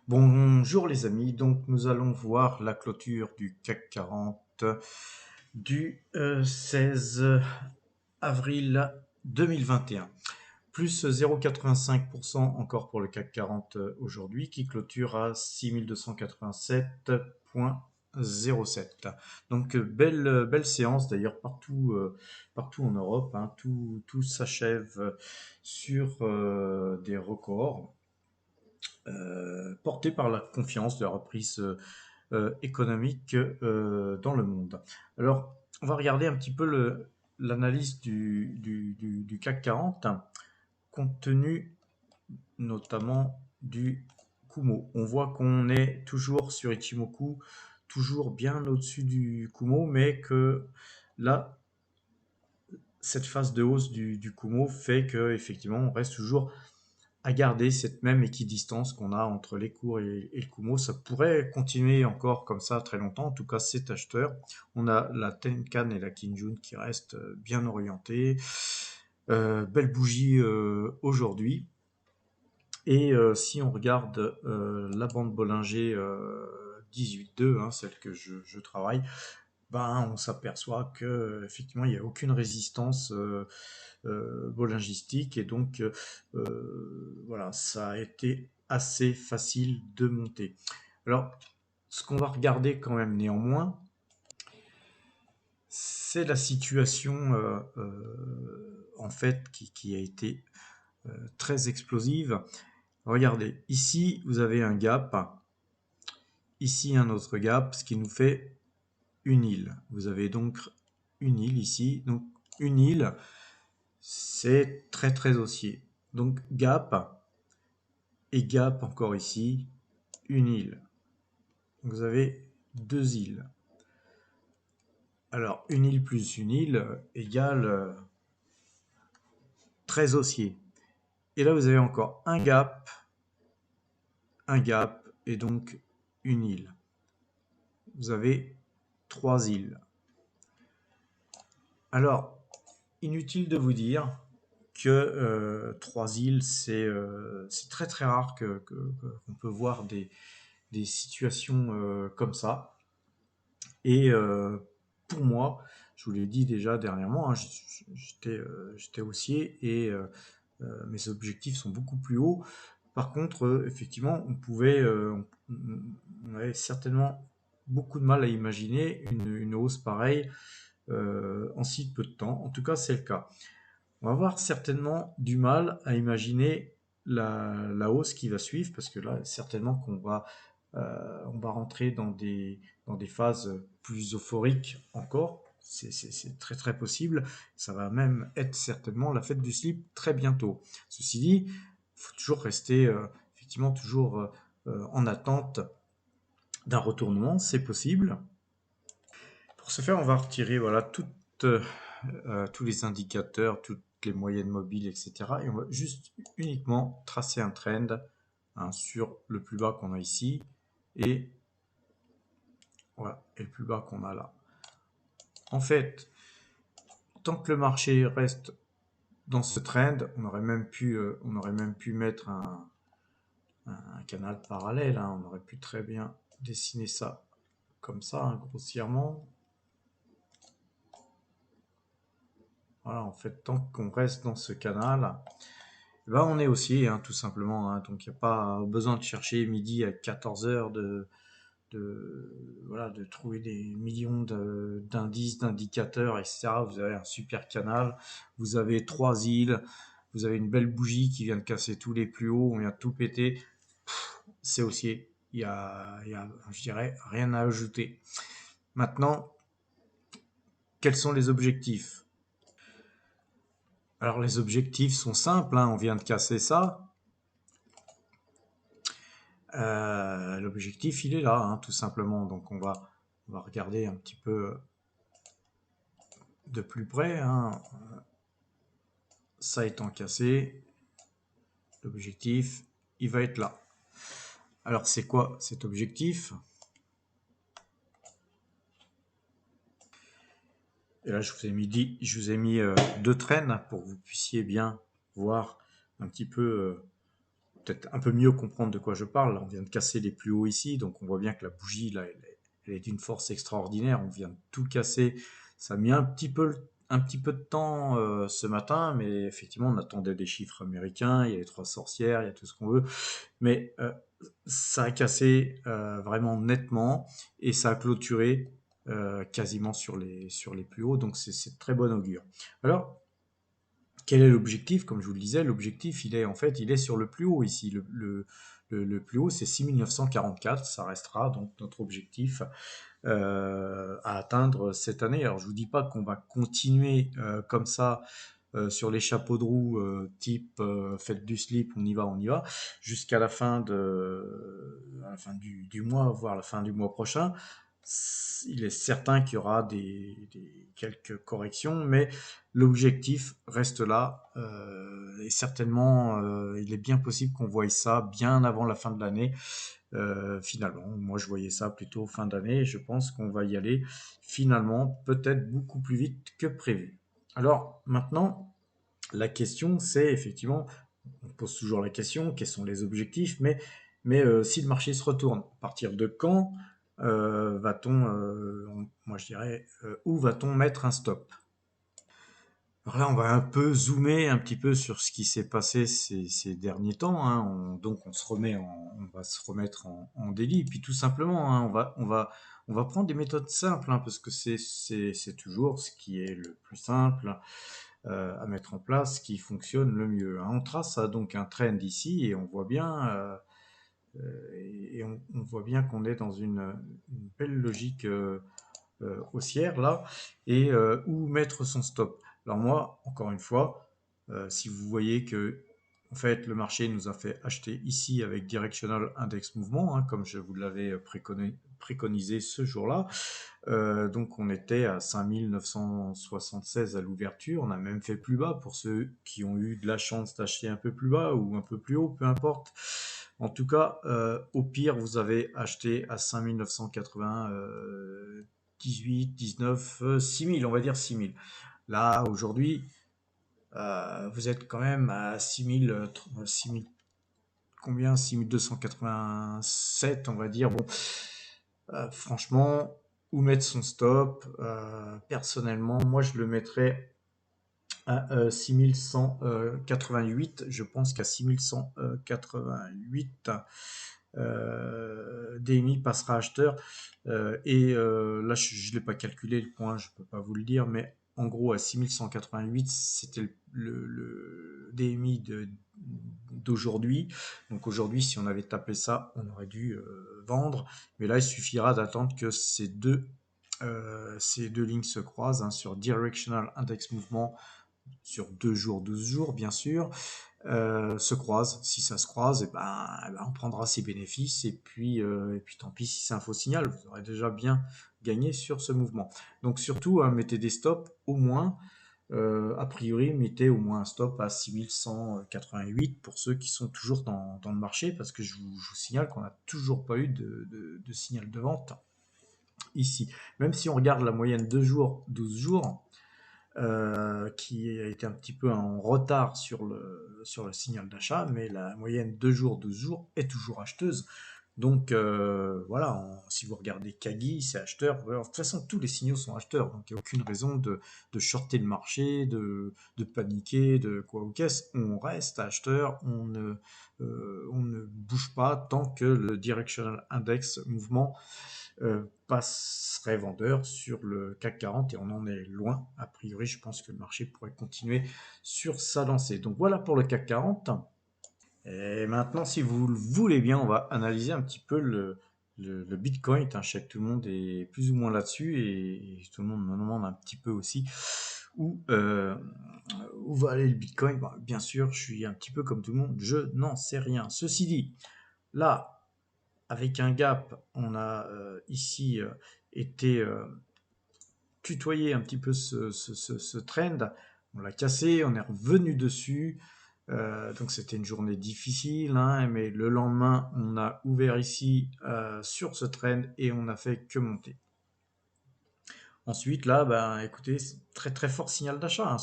Bonjour les amis, donc nous allons voir la clôture du CAC 40 du 16 avril 2021. Plus 0,85% encore pour le CAC 40 aujourd'hui qui clôture à 6287,07. Donc belle séance d'ailleurs partout en Europe, hein, tout s'achève sur des records portés par la confiance de la reprise économique dans le monde. Alors, on va regarder un petit peu l'analyse du CAC 40, compte tenu notamment du Kumo. On voit qu'on est toujours sur Ichimoku, toujours bien au-dessus du Kumo, mais que là, cette phase de hausse du Kumo fait que effectivement, on reste toujours à garder cette même équidistance qu'on a entre les cours et le Kumo. Ça pourrait continuer encore comme ça très longtemps. En tout cas, c'est acheteur. On a la Tenkan et la Kinjun qui restent bien orientées. Belle bougie aujourd'hui. Et si on regarde la bande Bollinger 18.2, hein, celle que je travaille, ben, on s'aperçoit que effectivement il n'y a aucune résistance bollingistique et donc voilà, ça a été assez facile de monter. Alors, ce qu'on va regarder quand même néanmoins, c'est la situation en fait qui a été très explosive. Regardez, ici vous avez un gap, ici un autre gap, ce qui nous fait une île. Vous avez donc une île ici, donc une île, c'est très haussier. Donc gap et gap encore ici, une île. Donc vous avez deux îles. Alors une île plus une île égale très haussier. Et là vous avez encore un gap et donc une île. Vous avez trois îles. Alors inutile de vous dire que trois îles, c'est très rare qu'on peut voir des situations comme ça. Et pour moi, je vous l'ai dit déjà dernièrement, hein, j'étais haussier et mes objectifs sont beaucoup plus hauts. Par contre, effectivement, on avait certainement beaucoup de mal à imaginer une hausse pareille en si peu de temps. En tout cas, c'est le cas. On va avoir certainement du mal à imaginer la hausse qui va suivre, parce que là, certainement on va rentrer dans des phases plus euphoriques encore. C'est très possible. Ça va même être certainement la fête du slip très bientôt. Ceci dit, il faut toujours rester effectivement toujours en attente d'un retournement, c'est possible. Pour ce faire, on va retirer voilà tous les indicateurs, toutes les moyennes mobiles, etc. Et on va juste uniquement tracer un trend hein, sur le plus bas qu'on a ici et, voilà, et le plus bas qu'on a là. En fait, tant que le marché reste dans ce trend, on aurait même pu mettre un canal parallèle. Hein. On aurait pu très bien dessiner ça comme ça, hein, grossièrement. Voilà, en fait, tant qu'on reste dans ce canal, ben on est haussier, hein, tout simplement. Hein. Donc, il n'y a pas besoin de chercher midi à 14 heures voilà, de trouver des millions d'indices, d'indicateurs, etc. Vous avez un super canal, vous avez trois îles, vous avez une belle bougie qui vient de casser tous les plus hauts, on vient de tout péter. C'est haussier. Il y a, je dirais, rien à ajouter. Maintenant, quels sont les objectifs? Alors, les objectifs sont simples, hein, on vient de casser ça. L'objectif, il est là, hein, tout simplement. Donc, on va regarder un petit peu de plus près. Hein. Ça étant cassé, l'objectif, il va être là. Alors, c'est quoi cet objectif? Et là, je vous ai mis deux traînes pour que vous puissiez bien voir un petit peu peut-être un peu mieux comprendre de quoi je parle. Là, on vient de casser les plus hauts ici, donc on voit bien que la bougie, là, elle est d'une force extraordinaire. On vient de tout casser. Ça a mis un petit peu de temps ce matin, mais effectivement, on attendait des chiffres américains. Il y a les trois sorcières, il y a tout ce qu'on veut. Mais ça a cassé vraiment nettement et ça a clôturé quasiment sur les plus hauts. Donc c'est de très bon augure. Alors, quel est l'objectif? Comme je vous le disais, l'objectif, il est sur le plus haut ici. Le plus haut, c'est 6944. Ça restera donc notre objectif à atteindre cette année. Alors, je vous dis pas qu'on va continuer comme ça sur les chapeaux de roue type faites du slip, on y va, jusqu'à à la fin du mois, voire la fin du mois prochain. Il est certain qu'il y aura quelques corrections, mais l'objectif reste là et certainement il est bien possible qu'on voie ça bien avant la fin de l'année. Finalement, moi je voyais ça plutôt fin d'année et je pense qu'on va y aller finalement peut-être beaucoup plus vite que prévu. Alors maintenant, la question c'est effectivement, on pose toujours la question, quels sont les objectifs, mais si le marché se retourne, à partir de quand moi je dirais, où va-t-on mettre un stop? Alors là, on va un peu zoomer un petit peu sur ce qui s'est passé ces derniers temps, hein. Donc on va se remettre en délit. Puis tout simplement, hein, on va prendre des méthodes simples, hein, parce que c'est toujours ce qui est le plus simple à mettre en place, ce qui fonctionne le mieux, hein. On trace donc un trend ici et on voit bien, on voit bien qu'on est dans une belle logique haussière là, et où mettre son stop. Alors moi, encore une fois, si vous voyez que en fait le marché nous a fait acheter ici avec Directional Index Mouvement, hein, comme je vous l'avais préconisé ce jour-là, donc on était à 5976 à l'ouverture, on a même fait plus bas pour ceux qui ont eu de la chance d'acheter un peu plus bas ou un peu plus haut, peu importe. En tout cas, au pire, vous avez acheté à 5980, 18, 19, 6000, on va dire 6000. Là, aujourd'hui, vous êtes quand même à 6000, 6000 combien? 6287, on va dire. Bon, franchement, où mettre son stop? Personnellement, moi, je le mettrais à 6188. Je pense qu'à 6188, DMI passera acheteur. Là, je ne l'ai pas calculé le point, je ne peux pas vous le dire, mais en gros, à 6188, c'était le DMI d'aujourd'hui. Donc aujourd'hui, si on avait tapé ça, on aurait dû vendre. Mais là, il suffira d'attendre que ces deux lignes se croisent, hein, sur Directional Index Mouvement, sur 2 jours, 12 jours, bien sûr, se croisent. Si ça se croise, on prendra ses bénéfices et puis tant pis si c'est un faux signal, vous aurez déjà bien gagné sur ce mouvement. Donc surtout, hein, mettez des stops au moins. A priori, mettez au moins un stop à 6188 pour ceux qui sont toujours dans le marché, parce que je vous signale qu'on n'a toujours pas eu de signal de vente ici. Même si on regarde la moyenne 2 jours, 12 jours, qui a été un petit peu en retard sur le signal d'achat, mais la moyenne 2 jours, 12 jours est toujours acheteuse. Donc voilà, si vous regardez Kagi, c'est acheteur. Alors, de toute façon, tous les signaux sont acheteurs, donc il n'y a aucune raison de shorter le marché, de paniquer, de quoi ou qu'est-ce. On reste acheteur, on ne bouge pas tant que le Directional Index mouvement passerait vendeur sur le CAC 40 et on en est loin. A priori, je pense que le marché pourrait continuer sur sa lancée. Donc voilà pour le CAC 40. Et maintenant, si vous le voulez bien, on va analyser un petit peu le Bitcoin. Je sais que tout le monde est plus ou moins là-dessus et tout le monde me demande un petit peu aussi où, euh, où va aller le Bitcoin. Bon, bien sûr, je suis un petit peu comme tout le monde, je n'en sais rien. Ceci dit, là, avec un gap, on a ici été tutoyer un petit peu ce trend. On l'a cassé, on est revenu dessus. Donc c'était une journée difficile, hein, mais le lendemain, on a ouvert ici sur ce trend et on n'a fait que monter. Ensuite, là, écoutez, très très fort signal d'achat, hein,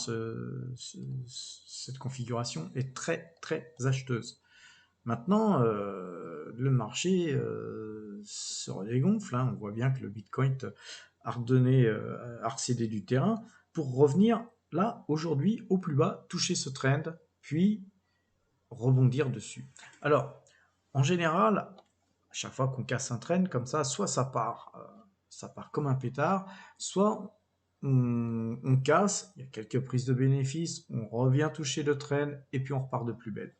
cette configuration est très très acheteuse. Maintenant, le marché se dégonfle, hein. On voit bien que le Bitcoin a recédé du terrain pour revenir là, aujourd'hui, au plus bas, toucher ce trend, puis rebondir dessus. Alors, en général, à chaque fois qu'on casse un trend comme ça, soit ça part comme un pétard, soit on casse, il y a quelques prises de bénéfices, on revient toucher le trend et puis on repart de plus belle.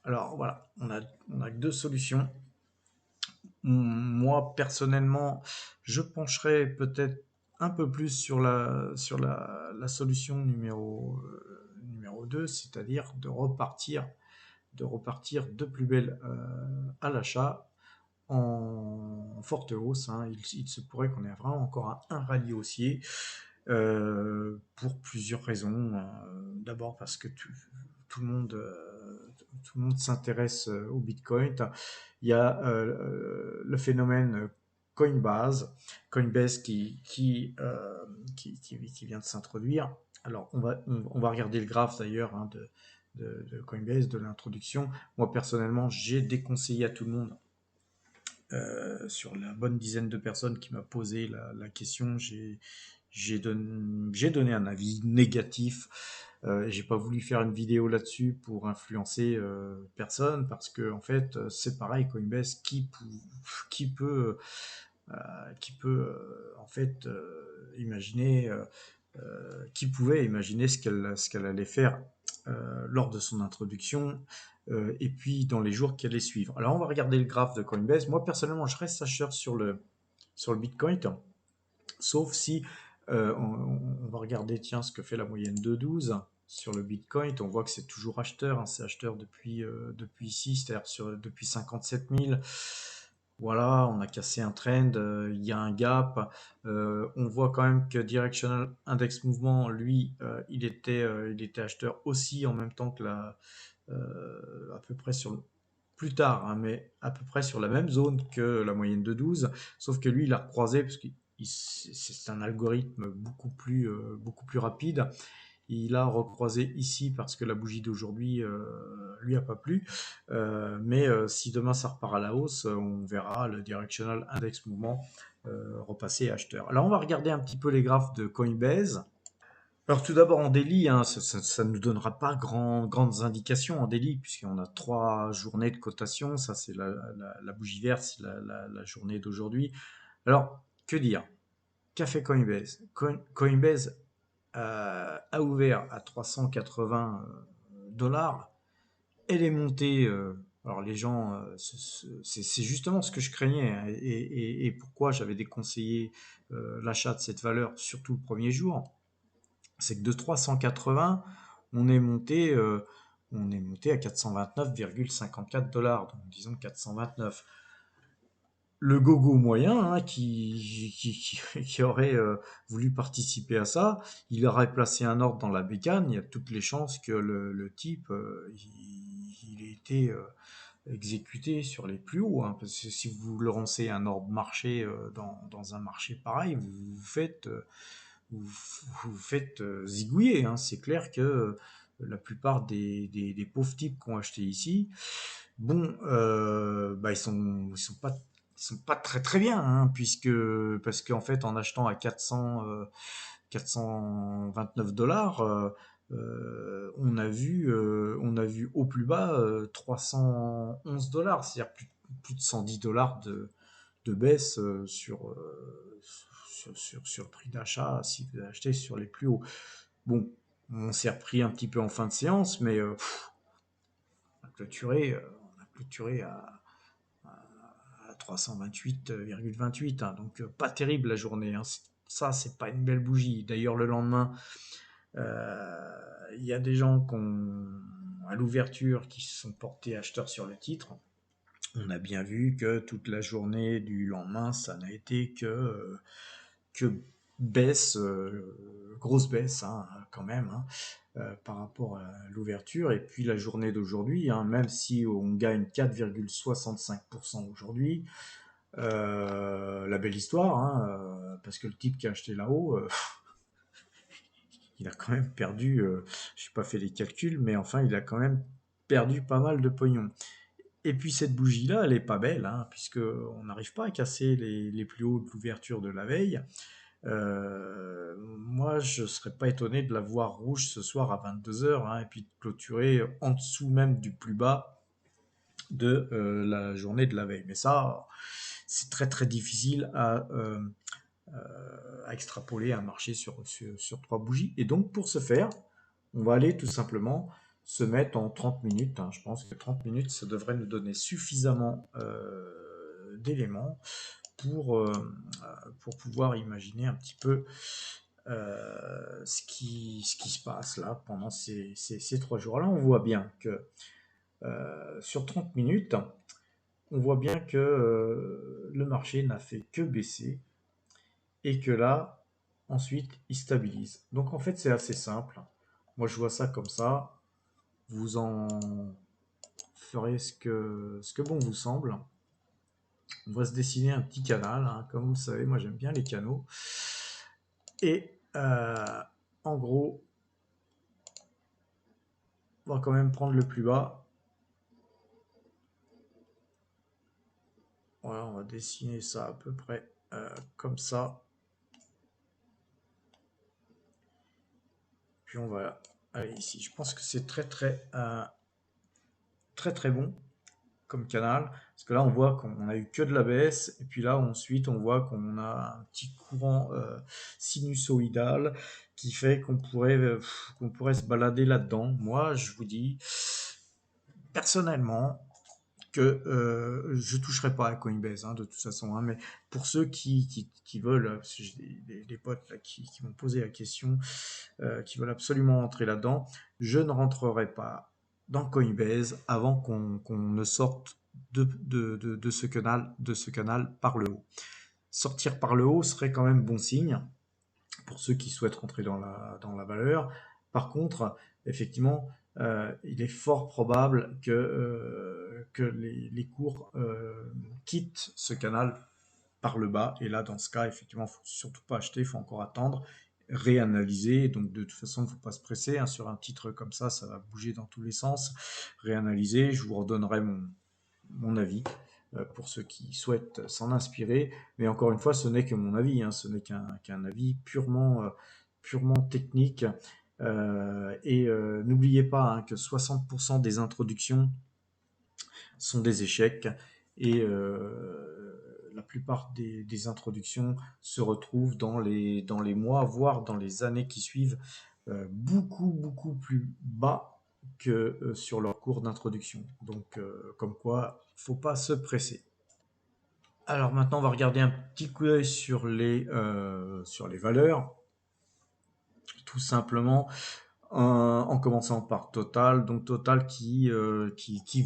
Alors voilà, on a que deux solutions. Moi, personnellement, je pencherais peut-être un peu plus sur la solution numéro 2, c'est-à-dire de repartir de plus belle à l'achat en forte hausse, hein. Il se pourrait qu'on ait vraiment encore un rallye haussier pour plusieurs raisons. D'abord parce que tout le monde s'intéresse au Bitcoin. Il y a le phénomène Coinbase qui vient de s'introduire. Alors, on va regarder le graphe d'ailleurs, hein, de Coinbase, de l'introduction. Moi, personnellement, j'ai déconseillé à tout le monde, sur la bonne dizaine de personnes qui m'a posé la question, j'ai donné un avis négatif. J'ai pas voulu faire une vidéo là-dessus pour influencer personne parce que en fait c'est pareil Coinbase euh, qui peut en fait imaginer qui pouvait imaginer ce qu'elle allait faire lors de son introduction et puis dans les jours qui allaient suivre. Alors on va regarder le graphe de Coinbase. Moi personnellement je reste acheteur sur le Bitcoin, sauf si on va regarder tiens ce que fait la moyenne de 12 sur le Bitcoin. On voit que c'est toujours acheteur, hein, c'est acheteur depuis ici, c'est-à-dire depuis 57 000. Voilà, on a cassé un trend, il y a un gap. On voit quand même que Directional Index Mouvement, lui, il était acheteur aussi en même temps que à peu près plus tard, hein, mais à peu près sur la même zone que la moyenne de 12, sauf que lui, il a recroisé parce que c'est un algorithme beaucoup plus rapide. Il a recroisé ici parce que la bougie d'aujourd'hui lui a pas plu. Mais si demain ça repart à la hausse, on verra le Directional Index Mouvement repasser acheteur. Alors on va regarder un petit peu les graphes de Coinbase. Alors tout d'abord en daily, hein, ça ne nous donnera pas grandes indications en daily, puisqu'on a 3 journées de cotation. Ça c'est la bougie verte, c'est la journée d'aujourd'hui. Alors que dire? Qu'a fait Coinbase? Coinbase a ouvert à 380 dollars. Elle est montée. Alors les gens, c'est justement ce que je craignais, hein, et pourquoi j'avais déconseillé l'achat de cette valeur, surtout le premier jour. C'est que de 380, on est monté, euh, on est monté à 429,54 dollars, donc disons 429. Le gogo moyen, hein, qui aurait voulu participer à ça, il aurait placé un ordre dans la bécane. Il y a toutes les chances que le type il ait été exécuté sur les plus hauts, hein, parce que si vous lancez un ordre marché dans un marché pareil, vous, vous faites zigouiller, hein. C'est clair que la plupart des pauvres types qui ont acheté ici, bon, bah ils sont pas très très bien, hein, parce qu'en fait en achetant à 429 dollars, on a vu au plus bas 311 dollars, c'est-à-dire plus de 110 dollars de baisse sur le prix d'achat si vous achetez sur les plus hauts. Bon, on s'est repris un petit peu en fin de séance, mais on a clôturé à 328,28, hein, donc pas terrible la journée, hein. Ça, c'est pas une belle bougie. D'ailleurs, le lendemain, il y a des gens à l'ouverture qui se sont portés acheteurs sur le titre. On a bien vu que toute la journée du lendemain, ça n'a été que baisse, grosse baisse, hein, quand même, hein, par rapport à l'ouverture. Et puis la journée d'aujourd'hui, hein, même si on gagne 4,65% aujourd'hui, la belle histoire, hein, parce que le type qui a acheté là-haut, il a quand même perdu, je n'ai pas fait les calculs, mais enfin, il a quand même perdu pas mal de pognon. Et puis cette bougie-là, elle est pas belle, hein, puisque on n'arrive pas à casser les plus hauts de l'ouverture de la veille. Moi, je serais pas étonné de la voir rouge ce soir à 22 h, hein, et puis de clôturer en dessous même du plus bas de la journée de la veille. Mais ça, c'est très très difficile à extrapoler un marché sur 3 bougies. Et donc, pour ce faire, on va aller tout simplement se mettre en 30 minutes, hein. Je pense que 30 minutes, ça devrait nous donner suffisamment d'éléments pour pouvoir imaginer un petit peu ce qui se passe là pendant ces 3 jours. Là, on voit bien que sur 30 minutes, on voit bien que le marché n'a fait que baisser et que là, ensuite, il stabilise. Donc en fait, c'est assez simple. Moi, je vois ça comme ça. Vous en ferez ce que bon vous semble. On va se dessiner un petit canal, hein. Comme vous le savez, moi j'aime bien les canaux. Et en gros, on va quand même prendre le plus bas. Voilà, on va dessiner ça à peu près comme ça. Puis on va aller ici. Je pense que c'est très très très très bon comme canal, parce que là on voit qu'on a eu que de la baisse, et puis là ensuite on voit qu'on a un petit courant sinusoïdal qui fait qu'on pourrait se balader là-dedans. Moi je vous dis personnellement que je toucherai pas à Coinbase, hein, de toute façon, hein, mais pour ceux qui veulent, parce que j'ai des potes là, qui m'ont posé la question, qui veulent absolument entrer là-dedans, je ne rentrerai pas dans Coinbase avant qu'on ne sorte de ce canal par le haut. Sortir par le haut serait quand même bon signe pour ceux qui souhaitent rentrer dans la valeur. Par contre, effectivement, il est fort probable que les cours quittent ce canal par le bas. Et là, dans ce cas, effectivement, il ne faut surtout pas acheter, il faut encore attendre, réanalyser. Donc, de toute façon, il ne faut pas se presser, hein. Sur un titre comme ça va bouger dans tous les sens. Réanalyser, je vous redonnerai mon avis pour ceux qui souhaitent s'en inspirer. Mais encore une fois, ce n'est que mon avis, hein. Ce n'est qu'un avis purement technique. Et n'oubliez pas, hein, que 60% des introductions sont des échecs, et la plupart des introductions se retrouvent dans les mois, voire dans les années qui suivent, beaucoup, beaucoup plus bas que sur leur cours d'introduction. Donc, comme quoi, faut pas se presser. Alors maintenant, on va regarder un petit coup d'œil sur les valeurs, tout simplement. En commençant par Total, donc Total qui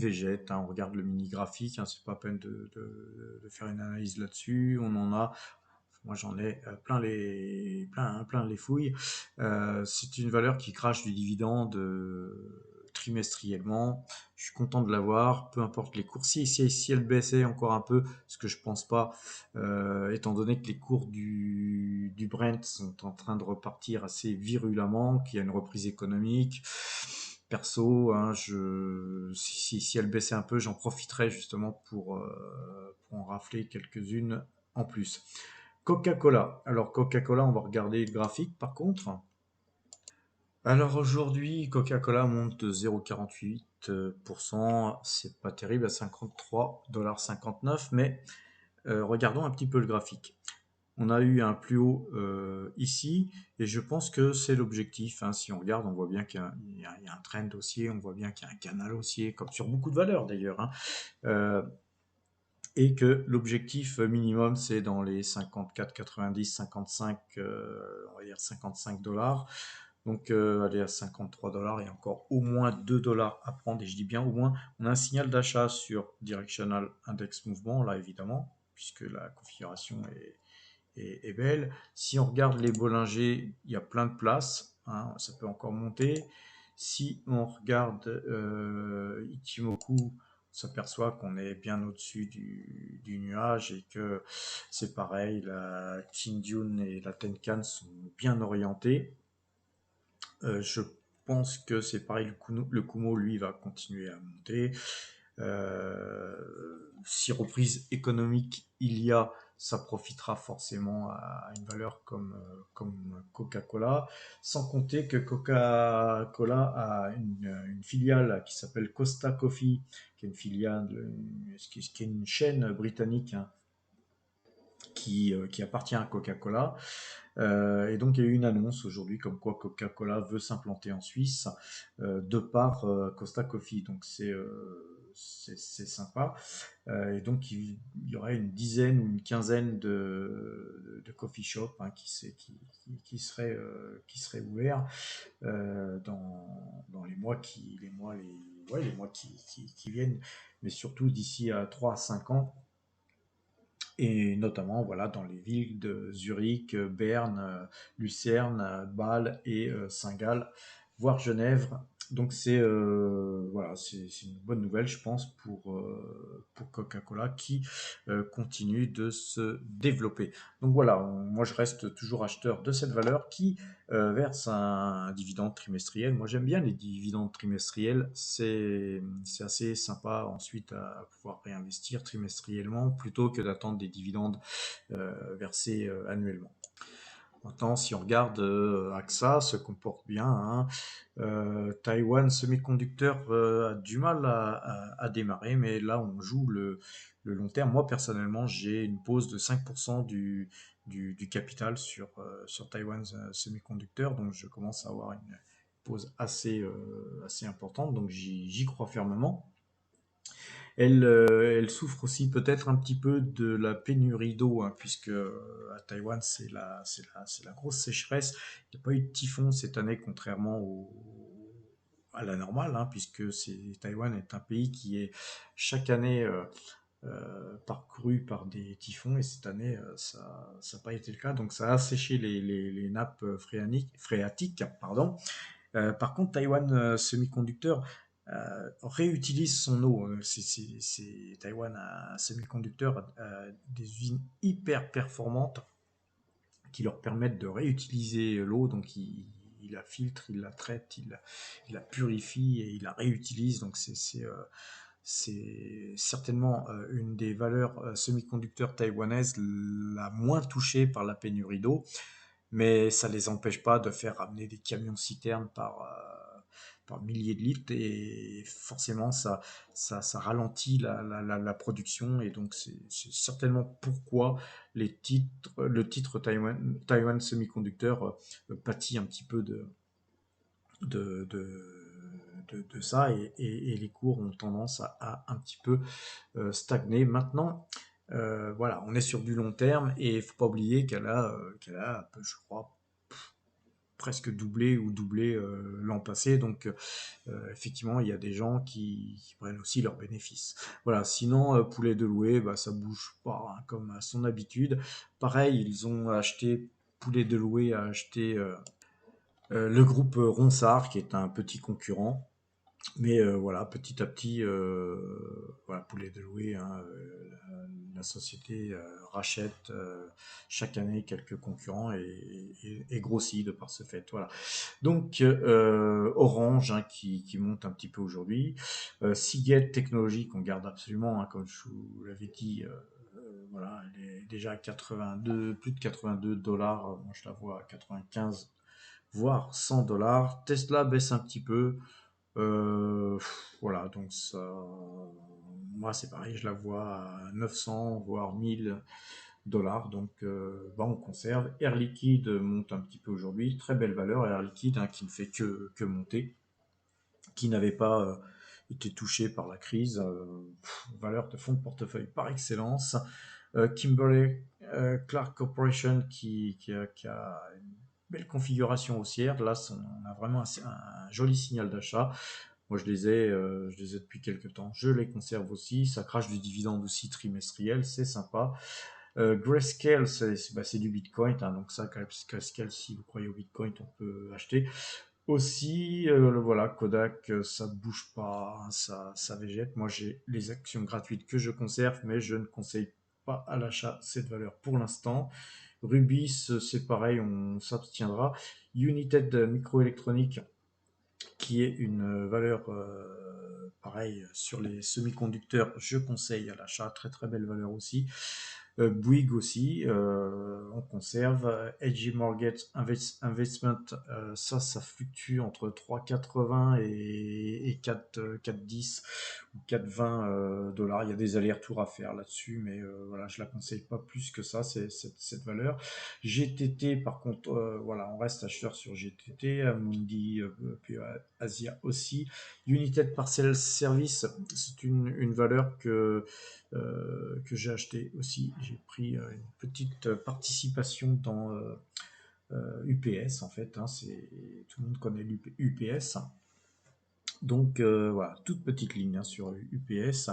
végète, hein. On regarde le mini graphique, hein, c'est pas peine de faire une analyse là-dessus. Moi j'en ai plein les fouilles. C'est une valeur qui crache du dividende trimestriellement. Je suis content de l'avoir, peu importe les cours. Si elle baissait encore un peu, ce que je pense pas, étant donné que les cours du Brent sont en train de repartir assez virulemment, qu'il y a une reprise économique. Perso, hein, si elle baissait un peu, j'en profiterais justement pour en rafler quelques-unes en plus. Coca-Cola. Alors Coca-Cola, on va regarder le graphique par contre. Alors aujourd'hui, Coca-Cola monte de 0,48%. C'est pas terrible à 53,59 $, mais regardons un petit peu le graphique. On a eu un plus haut ici, et je pense que c'est l'objectif, hein. Si on regarde, on voit bien qu'il y a un trend haussier, on voit bien qu'il y a un canal haussier, comme sur beaucoup de valeurs d'ailleurs, hein. Euh, et que l'objectif minimum, c'est dans les 54,90, 55, on va dire 55 $. Donc, aller à 53 $, et encore au moins 2 $ à prendre, et je dis bien au moins. On a un signal d'achat sur Directional Index Mouvement, là évidemment, puisque la configuration est belle. Si on regarde les Bollinger, il y a plein de places, hein, ça peut encore monter. Si on regarde Ichimoku, on s'aperçoit qu'on est bien au-dessus du nuage, et que c'est pareil, la Qindyun et la Tenkan sont bien orientés. Je pense que c'est pareil, le Kumo, lui, va continuer à monter. si reprise économique il y a, ça profitera forcément à une valeur comme Coca-Cola. Sans compter que Coca-Cola a une filiale qui s'appelle Costa Coffee, qui est une filiale, qui est une chaîne britannique, hein, qui appartient à Coca-Cola. Et donc il y a eu une annonce aujourd'hui comme quoi Coca-Cola veut s'implanter en Suisse de par Costa Coffee. Donc c'est sympa. Et donc il y aurait une dizaine ou une quinzaine de coffee shops, hein, qui seraient ouverts dans les mois qui viennent, mais surtout d'ici à 3 à 5 ans, et notamment voilà, dans les villes de Zurich, Berne, Lucerne, Bâle et Saint-Gall, voire Genève. Donc voilà, c'est une bonne nouvelle, je pense, pour Coca-Cola qui continue de se développer. Donc voilà, moi je reste toujours acheteur de cette valeur qui verse un dividende trimestriel. Moi j'aime bien les dividendes trimestriels, c'est assez sympa ensuite à pouvoir réinvestir trimestriellement plutôt que d'attendre des dividendes versés annuellement. Maintenant, si on regarde AXA se comporte bien, hein. Taiwan Semiconductor a du mal à démarrer, mais là on joue le long terme. Moi personnellement, j'ai une pause de 5% du capital sur Taiwan Semiconductor, donc je commence à avoir une pause assez importante, donc j'y crois fermement. Elle souffre aussi peut-être un petit peu de la pénurie d'eau, hein, puisque à Taïwan, c'est la grosse sécheresse. Il n'y a pas eu de typhon cette année, contrairement à la normale, hein, puisque Taïwan est un pays qui est chaque année parcouru par des typhons, et cette année, ça n'a pas été le cas. Donc ça a asséché les nappes phréatiques, pardon. Par contre, Taïwan Semiconductor réutilise son eau. Taïwan Semiconductor a des usines hyper performantes qui leur permettent de réutiliser l'eau. Donc, il la filtre, il la traite, il la purifie et il la réutilise. Donc, c'est certainement une des valeurs semi-conducteurs taïwanaises la moins touchée par la pénurie d'eau, mais ça ne les empêche pas de faire ramener des camions-citernes par milliers de litres, et forcément ça ralentit la production, et donc c'est certainement pourquoi le titre Taiwan Semiconductor pâtit un petit peu de, de ça, et les cours ont tendance à un petit peu stagner. Maintenant, voilà, on est sur du long terme, et il ne faut pas oublier qu'elle a, je crois, presque doublé l'an passé. Donc, effectivement, il y a des gens qui prennent aussi leurs bénéfices. Voilà. Sinon, Poulet de Loué, bah, ça bouge pas, hein, comme à son habitude. Pareil, Poulet de Loué a acheté le groupe Ronsard, qui est un petit concurrent. Mais voilà, petit à petit, voilà, Poulet de Loué, hein, la société rachète chaque année quelques concurrents, et grossit de par ce fait. Voilà. Donc Orange, hein, qui monte un petit peu aujourd'hui. Seagate Technologies qu'on garde absolument, hein, comme je vous l'avais dit. Voilà, elle est déjà à 82, plus de 82 dollars. Moi, je la vois à 95, voire 100 dollars. Tesla baisse un petit peu. Voilà, donc ça, moi c'est pareil, je la vois à 900 voire 1000 dollars. Donc bah, on conserve. Air Liquide monte un petit peu aujourd'hui, très belle valeur Air Liquide, hein, qui ne fait que monter, qui n'avait pas été touché par la crise. Valeur de fonds de portefeuille par excellence. Kimberly Clark Corporation qui a une belle configuration haussière. Là, on a vraiment un joli signal d'achat. Moi, je les ai depuis quelques temps. Je les conserve aussi. Ça crache du dividende aussi trimestriel, c'est sympa. Grayscale, c'est du Bitcoin, hein, donc ça, Grayscale, si vous croyez au Bitcoin, on peut acheter. Aussi, voilà, Kodak, ça bouge pas, hein, ça végète. Moi, j'ai les actions gratuites que je conserve, mais je ne conseille pas à l'achat cette valeur pour l'instant. Rubis, c'est pareil, on s'abstiendra. United Microelectronics, qui est une valeur pareil, sur les semi-conducteurs, je conseille à l'achat, très très belle valeur aussi. Bouygues aussi, on conserve. AG Mortgage Investment, ça fluctue entre 3,80 et 4,10 ou 4,20 dollars. Il y a des allers-retours à faire là-dessus, mais voilà, je la conseille pas plus que ça, cette valeur. GTT, par contre, voilà, on reste acheteur sur GTT, Amundi, puis Asia aussi. United Parcel Service, c'est une valeur que j'ai acheté aussi. J'ai pris une petite participation dans UPS en fait. Hein, tout le monde connaît UPS. Donc voilà, toute petite ligne hein, sur UPS.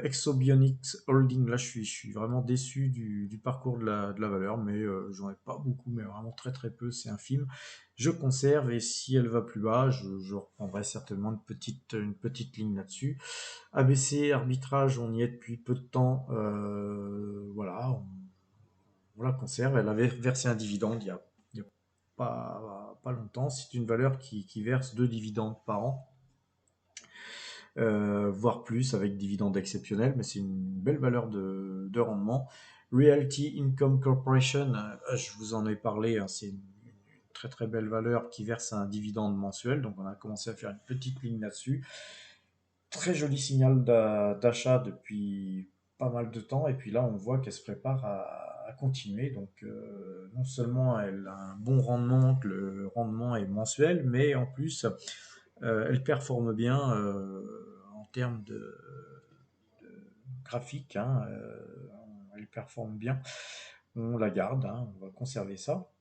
Exobionics Holding, là je suis vraiment déçu du parcours de la valeur, mais j'en ai pas beaucoup, mais vraiment très très peu, c'est infime. Je conserve et si elle va plus bas, je reprendrai certainement une petite ligne là-dessus. ABC arbitrage, on y est depuis peu de temps, voilà, on la conserve. Elle avait versé un dividende il y a pas longtemps. C'est une valeur qui verse 2 dividendes par an, voire plus avec dividendes exceptionnels, mais c'est une belle valeur de rendement. Realty Income Corporation, je vous en ai parlé, hein, c'est une très très belle valeur qui verse un dividende mensuel, donc on a commencé à faire une petite ligne là-dessus. Très joli signal d'achat depuis pas mal de temps, et puis là on voit qu'elle se prépare à continuer, donc non seulement elle a un bon rendement, que le rendement est mensuel, mais en plus elle performe bien en termes de graphique, hein, elle performe bien, on la garde, hein, on va conserver ça.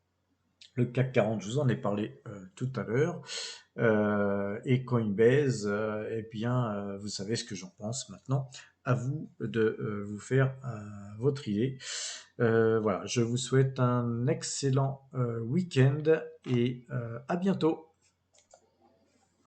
Le CAC 40, je vous en ai parlé tout à l'heure. Et Coinbase, eh bien, vous savez ce que j'en pense maintenant. À vous de vous faire votre idée. Voilà, je vous souhaite un excellent week-end et à bientôt.